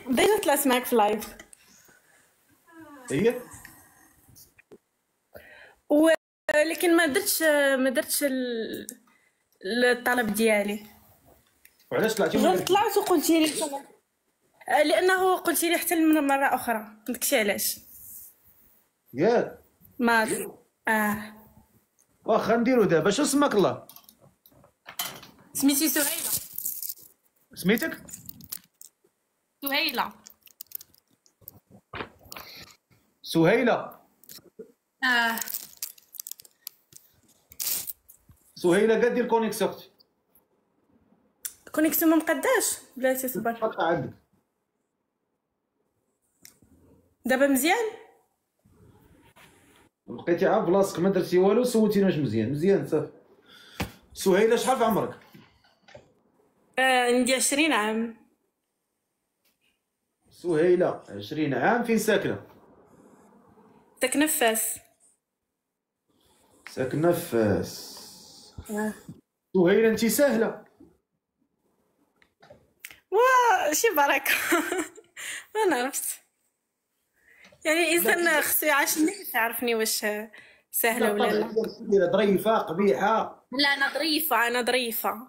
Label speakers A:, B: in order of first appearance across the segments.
A: ديجا طلعت معاك في لايف
B: هي
A: ولكن ما درتش الطلب ديالي.
B: وعلاش طلعتي من
A: غير
B: غير؟
A: طلعت وقلتي لي لانه قلتي لي حتى من مره اخرى، داكشي علاش.
B: ياك
A: ما
B: واخا نديرو دابا. شنو سماك الله؟
A: سميتي سهيله.
B: سميتك
A: سهيله.
B: سهيله.
A: اه
B: سهيله قد دير كونيكسيون اختي.
A: كونيكسيون ما مقداش بلاتي صبر.
B: قطع عندك
A: دابا مزيان.
B: بقيتي عا بلاصتك ما درتي والو، سولتيني واش مزيان. مزيان صافي. سهيله شحال في عمرك؟
A: عندي 20 عام.
B: سهيله 20 عام. فين ساكنه؟
A: ساكنه في فاس.
B: ساكنه في فاس. سهيله انت ساهله.
A: شي بركه. ما عرفت يعني الانسان خصو يعيش الناس يعرفني واش سهله ولا لا.
B: لا ظريفه قبيحه.
A: لا انا ظريفه.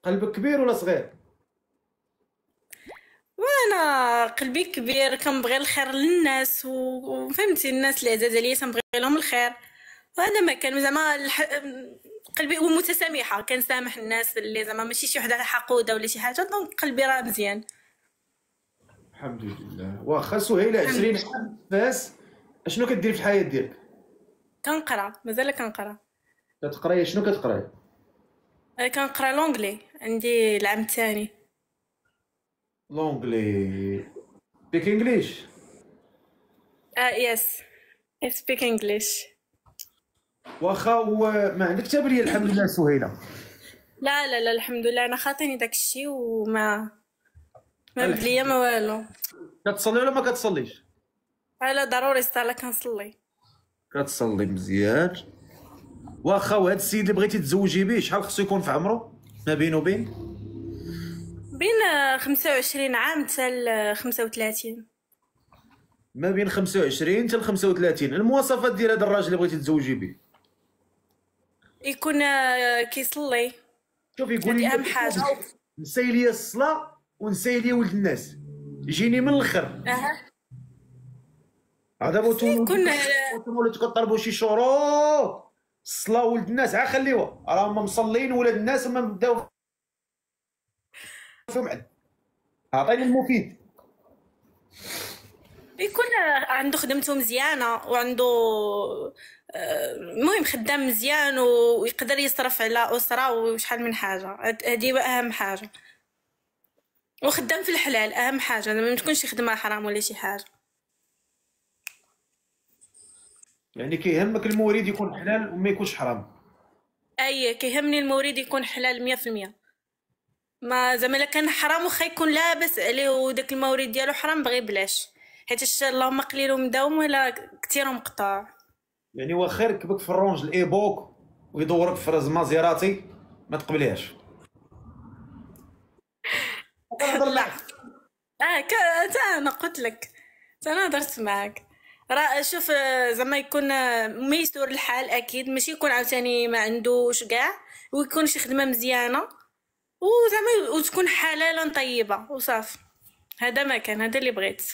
B: قلبك كبير ولا صغير؟
A: وانا قلبي كبير، كنبغي الخير للناس وفهمتي الناس اللي عزاز عليا تنبغي لهم الخير. وهذا ما كان زعما قلبي ومتسامحه، كنسامح الناس اللي زعما ماشي شي وحده حقوده ولا شي حاجه. دونك قلبي راه مزيان
B: الحمد لله. واخا سهيله 20 عام فاس، اشنو كديري في الحياه ديالك؟
A: كنقرا، مازال كنقرا.
B: كتقراي شنو كتقراي؟
A: كنقرا لونجلي، عندي العام الثاني.
B: لونجلي بيك انجليش؟
A: يس I speak English.
B: واخا وما عندك حتى بليه الحمد لله سهيله.
A: لا الحمد لله، انا خاطيني داكشي وما ما بليا ما والو.
B: كتصلي ولا ما كتصليش؟
A: لا ضروري صلاه كنصلي.
B: كتصلي مزيان. واخا وهاد السيد اللي بغيتي تزوجي به شحال خصو يكون في عمره ما بينه وبين؟
A: بين 25 عام حتى 35.
B: ما بين 25 حتى 35. المواصفات ديال هذا الراجل اللي بغيتي تزوجي به؟
A: يكون كيصلي.
B: شوفي قولي
A: هذه اهم حاجه.
B: نساي لي الصلاه ونساي لي ولد الناس، يجيني من الاخر. هذا
A: يكون
B: ولا كطلبوا شي شروط. الصلاه ولد الناس عا خليوها، راهم مصلين ولاد الناس وما بداو فيهم عد. عطيني المفيد.
A: يكون عنده خدمته مزيانه وعنده المهم خدام مزيان ويقدر يصرف على اسره وشحال من حاجه. هذه اهم حاجه. وخدام في الحلال اهم حاجه، ما تكونش خدمه حرام ولا شي حاجه.
B: يعني كيهمك المورد يكون حلال وما يكونش حرام؟
A: كيهمني المورد يكون حلال 100%. ما زعما الا كان حرام واخا يكون لاباس عليه وداك المورد ديالو حرام بغي بلاش، حيت اللهم قليل مداوم ولا كثير مقطع.
B: يعني واخا يركبك في الرونج الايبوك ويدورك في فرز مازيراتي ما تقبليهاش؟
A: لا حتى انا قلت لك، حتى انا هضرت معاك. راه شوف زعما يكون ميسور الحال اكيد، ماشي يكون عاوتاني ما عندوش كاع، ويكون شي خدمه مزيانه وزعما وتكون حلالا طيبه وصافي. هذا ما كان، هذا اللي بغيت.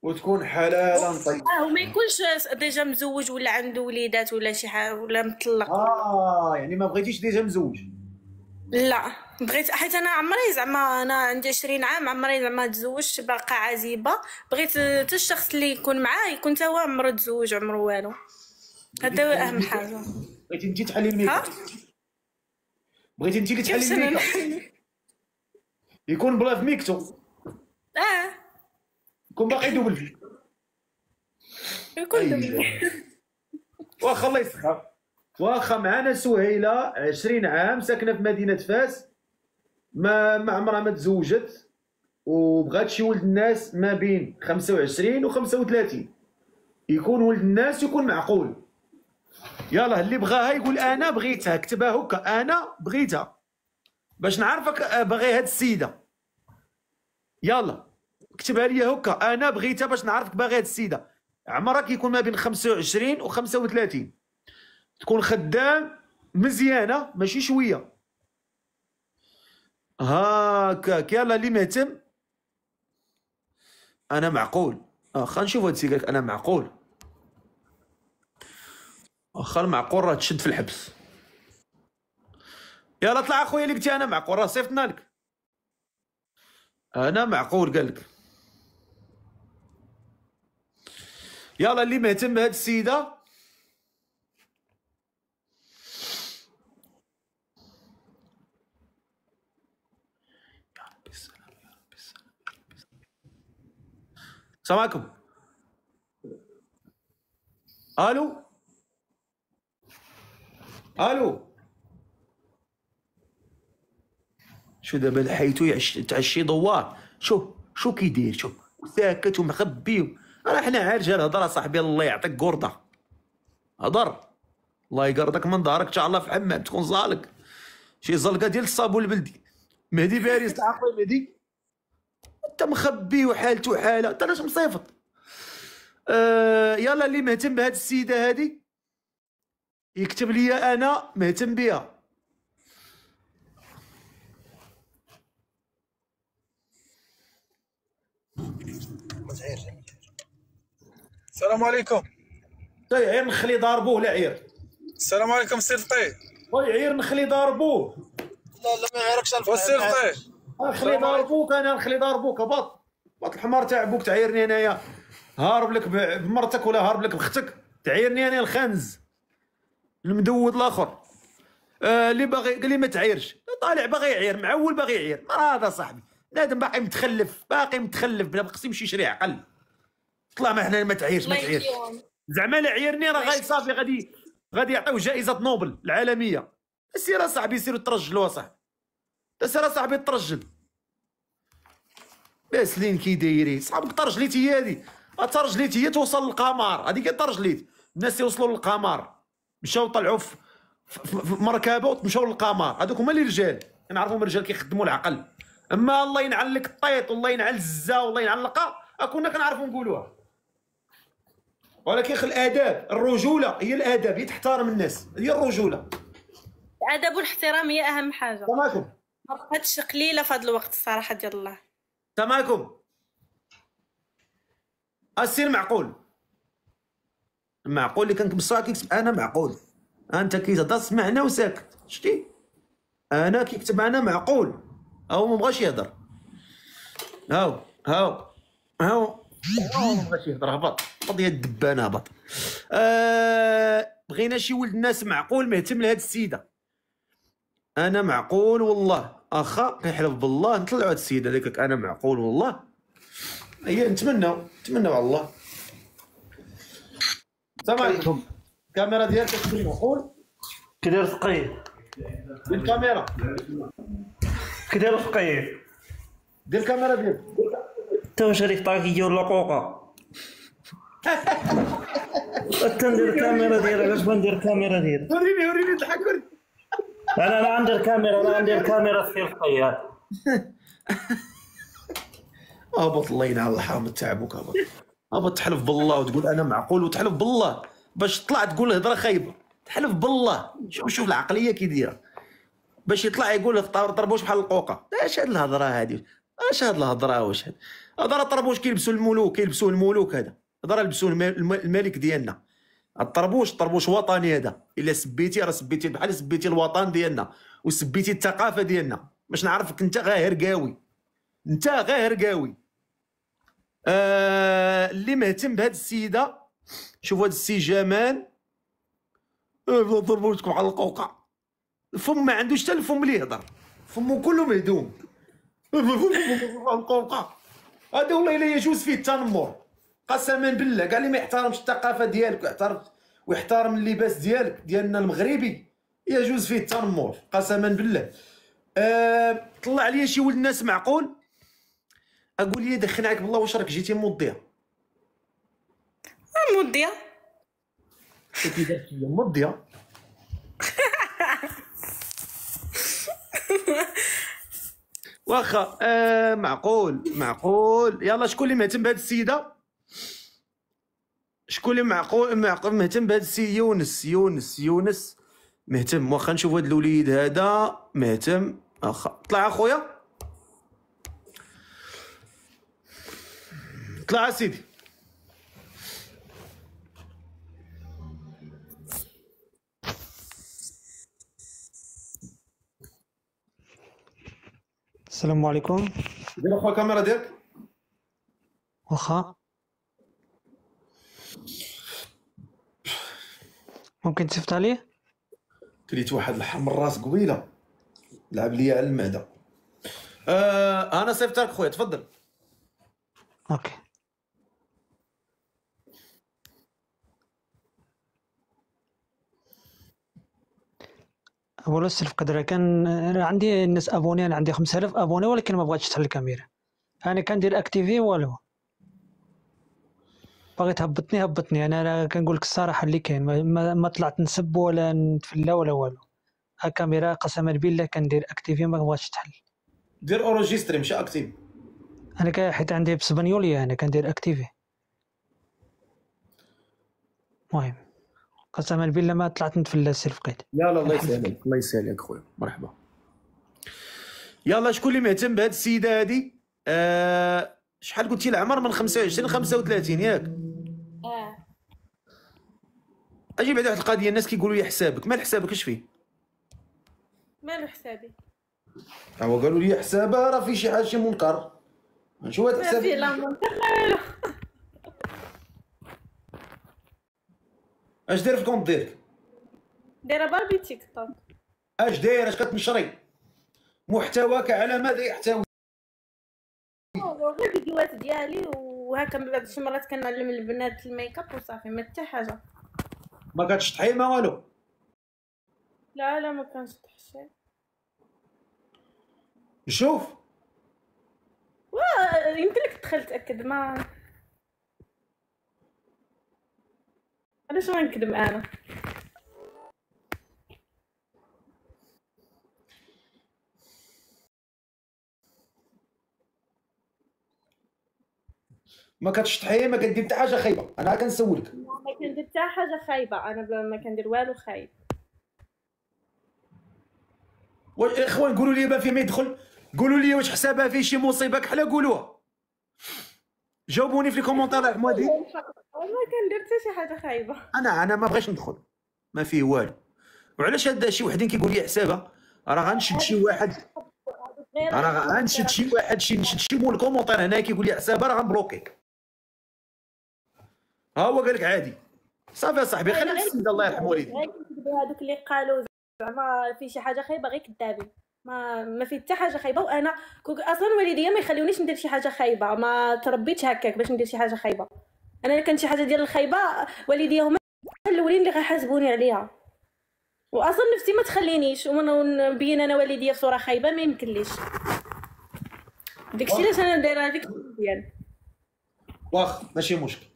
B: وتكون حلالا طيب.
A: وما يكونش ديجا مزوج ولا عنده وليدات ولا شي حاجه ولا مطلق.
B: يعني ما بغيتيش ديجا مزوج؟
A: لا بغيت، حيت انا عمري زعما انا عندي 20 عام، عمري زعما تزوجت باقا عزيبه. بغيت حتى الشخص اللي يكون معاه يكون حتى هو عمرو تزوج عمرو والو. هذا هو اهم حاجه.
B: بغيتي انت تحلي الميكا؟ بغيتي انت اللي تحلي الميكا؟ يكون بلا في ميكتو؟ يكون باقي دوبل فيه؟
A: يكون دوبل.
B: واخا الله يسخر. واخا معنا سهيله 20 عام ساكنه في مدينه فاس، ما عمرها ما تزوجت وبغات شي ولد الناس ما بين 25 و 35. يكون ولد الناس يكون معقول. يلاه اللي بغاها يقول انا بغيتها، كتبها هكا انا بغيتها باش نعرفك باغي هاد السيده. يلا كتبها لي هكا. انا بغيتها باش نعرفك باغي هاد السيده. عمرها كيكون ما بين 25 و 35. تكون خدام مزيانه ماشي شويه. هاكاك يلا اللي مهتم. انا معقول. خلينا نشوف هاد السيد قالك انا معقول. واخا المعقول راه تشد في الحبس. يلا طلع اخويا اللي قلتي انا معقول راه صيفطنا لك. انا معقول قالك. يلا اللي مهتم بهاد السيده. السلام عليكم. الو الو. شو دابا لحيتو تعشي دوار. شو كيدير. شوف ساكت ومخبي. راه حنا عارجه الهضره صاحبي. الله يعطيك قرده. هضر الله يقرضك من ظهرك ان شاء الله في حمام تكون زالق شي زلقه ديال الصابون البلدي. مهدي باريس العقل مهدي. انت مخبي وحالته حاله. انت علاش مصيفط؟ يلا اللي مهتم بهاد السيده هادي يكتب لي انا مهتم بها.
C: السلام عليكم.
B: عير نخلي ضاربوه. لا عير.
C: السلام عليكم سي لطي.
B: عير نخلي ضاربوه.
D: لا ما يعرفش
C: وسي لطي.
B: نخلي ضاربوك. انا نخلي ضاربوك. بط الحمار تاع بوك تعيرني انايا. هارب لك بمرتك ولا هارب لك بختك. تعيرني انا الخنز المدود الاخر. اللي باغي قال لي ما تعيرش. طالع باغي يعير. معول باغي يعير. هذا صاحبي نادم باقي متخلف. بلا بقسم يمشي يشري عقل. طلع ما حنا ما تعيرش. زعما لا عيرني راه غادي صافي. غادي يعطيو جائزه نوبل العالميه. سير صاحبي سيروا ترجلوا صاحبي. سير صاحبي ترجل. باسلين كي دايرين صحابك. ترجليتي هادي. ترجليتي هي توصل للقمر. هذيك ترجليت. الناس يوصلوا للقمر مشاو طلعوا في مركبه ومشاو للقمر. هذوك هما اللي رجال. كنعرفهم الرجال كيخدموا العقل. اما الله ينعل لك الطيط والله ينعل الزا والله ينعل اللقا كنا كنعرفوا نقولوها. ولكن الاداب الرجوله هي الاداب. هي تحترم الناس. هي الرجوله.
A: الادب والاحترام هي اهم حاجه.
B: تماكم.
A: ما بقاتش قليله في هذا الوقت الصراحه ديال الله.
B: تماكم. السير معقول. اللي كان كبصها كيكتب انا معقول. انت كيتهضر سمعنا وساكت. شتي انا كيكتب انا معقول. هو ما بغاش يهضر. هاو ما بغاش يهضر. هبط قضيه الدبانه. هبط. بغينا شي ولد الناس معقول مهتم لهاد السيده. انا معقول والله. اخا كيحلف بالله نطلعوا هاد السيده هذيك. انا معقول والله. هي نتمناو على الله. السلام عليكم. الكاميرا ديالك كتكون معقول.
D: كدير ثقيل.
B: دير الكاميرا.
D: كدير ثقيل.
B: دير الكاميرا ديالك.
D: تو شريك طاكي ولا قوقا. ندير الكاميرا ديالك. اش بندير الكاميرا ديالك.
B: وريني ضحك.
D: انا عندي الكاميرا في الخيال.
B: هبط الله ينعل الحرام تاعبك. هبط تحلف بالله وتقول انا معقول. وتحلف بالله باش تطلع تقول هضره خايبه. تحلف بالله. شوف العقليه كي دايره. باش يطلع يقول لك طربوش بحال القوقه. اش هاد الهضره هادي. اش هاد الهضره. واش هضره طربوش كيلبسوا الملوك. هذا هضره لبسوا الملك ديالنا. الطربوش وطني. هذا الا سبيتي راه سبيتي بحال سبيتي الوطن ديالنا وسبيتي الثقافه ديالنا. باش نعرفك انت غير قاوي. اللي مهتم بهاد السيده. شوف هاد السي جمال. ضربوتكم على القوقعه. الفم ما عندوش حتى الفم اللي يهضر. فمو كله مهدوم. القوقعه هذا والله الا يجوز فيه التنمر. قسما بالله كاع اللي ما يحترمش الثقافه ديالك ويحترم اللباس ديالنا المغربي يجوز فيه التنمر. قسما بالله. طلع لي شي ولد الناس معقول. اقول لي دخل عليك بالله واش راك جيتي مضيع.
A: مضيع.
B: كي درتي مضيع. واخا معقول يلا شكون اللي مهتم بهاد السيده؟ شكون اللي مهتم بهاد السيد؟ يونس مهتم. واخا نشوف هاد الوليد هذا مهتم. واخا طلع اخويا، طلع سيدي.
E: السلام عليكم.
B: دير اخويا الكاميرا ديالك.
E: واخا ممكن تصيفط عليه؟
B: كليت واحد لحم الراس قويله لعب ليا على المعده. انا صيفط لك خويا، تفضل.
E: اوكي. اولا السلف قدر كان أنا عندي الناس ابوني، انا عندي 5000 ابوني ولكن ما بغاتش تحل الكاميرا. انا كندير اكتيفي والو، باغي هبطني. انا كنقول لك الصراحه اللي كاين، ما طلعت نسب ولا نتفلى ولا والو. الكاميرا قسما بالله كندير اكتيفي ما بغاتش تحل.
B: دير اورجيستري ماشي اكتيف.
E: انا حيت عندي باسبانيوليا انا كندير اكتيفي. المهم قسما بالله ما طلعت نتفلى السلف قيد.
B: يلا الله يسهلك، الله يسهلك خويا، مرحبا. يلا شكون اللي مهتم بهاد السيده هادي؟ شحال قلتي العمر؟ من 25 35 ياك؟ اجي بعد واحد القضيه، الناس كيقولوا لي حسابك، مال حسابك اش فيه؟
A: مالو حسابي؟
B: هو قالوا لي حسابها راه في شي حاجه، شي منكر. نشوف هاد
A: ما
B: الحساب.
A: في لا منكر لا والو.
B: اش داير في الكونت ديالك؟
A: دايره بربي تيك توك.
B: اش داير؟ اش كتنشري؟ محتواك على ماذا يحتوي؟
A: غير الفيديوهات ديالي وهكا من بعد شي مرات كنعلم البنات الميك اب وصافي، ما حتى حاجه.
B: ما كتشطحي ما والو؟
A: لا ما كنشطحش.
B: نشوف.
A: يمكن لك تدخل تاكد. ما علاش غنكذب انا؟
B: ما كتشطحي، ما كدير حتى حاجه خايبه. انا كنسولك.
A: ما كندير حتى حاجه خايبه، انا ما كندير والو خايب.
B: اخوان قولوا لي فيه ما يدخل، قولوا لي واش حسابها فيه شي مصيبه كحله، قولوها. جاوبوني في الكومونتير حمادي.
A: ما كندير حتى شي حاجه خايبه.
B: انا ما بغيتش ندخل، ما فيه والو. وعلاش هاد شي وحدين كيقول لي حسابها؟ راه غنشد شي واحد، راه غنشد شي واحد، نشد شي مول الكومونتير هنا كيقول لي حسابها، راه غنبلوكي. ها هو قال لك عادي. صافي يا صاحبي، خلي السيد الله يرحم والديك.
A: غير كيكذبوا هذوك اللي قالوا زعما في شي حاجه خايبه، غير كذابين. ما في حتى حاجه خايبه. وانا اصلا والديا ما يخليونيش ندير شي حاجه خايبه، ما تربيتش هكاك باش ندير شي حاجه خايبه. انا كان شي حاجه ديال الخايبه والديا هما الاولين اللي غيحاسبوني عليها، واصلا نفسي ما تخلينيش ونبين انا والديا في صوره خايبه، ما يمكنليش. داكشي علاش انا دايره هذيك مزيان.
B: واخ ماشي مشكل.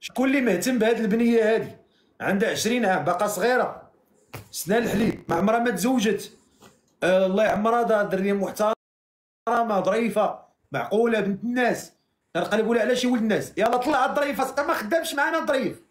B: شكون اللي مهتم بهاد البنيه هادي؟ عندها 20 عام، باقا صغيره، سنان الحليب، ما عمرها ما تزوجت. الله يعمرها، دريه محترمه ظريفه معقوله، بنت الناس. نقلبوا لها على شي ولد الناس. يلا طلع الظريفه، ما خدامش معنا ظريف.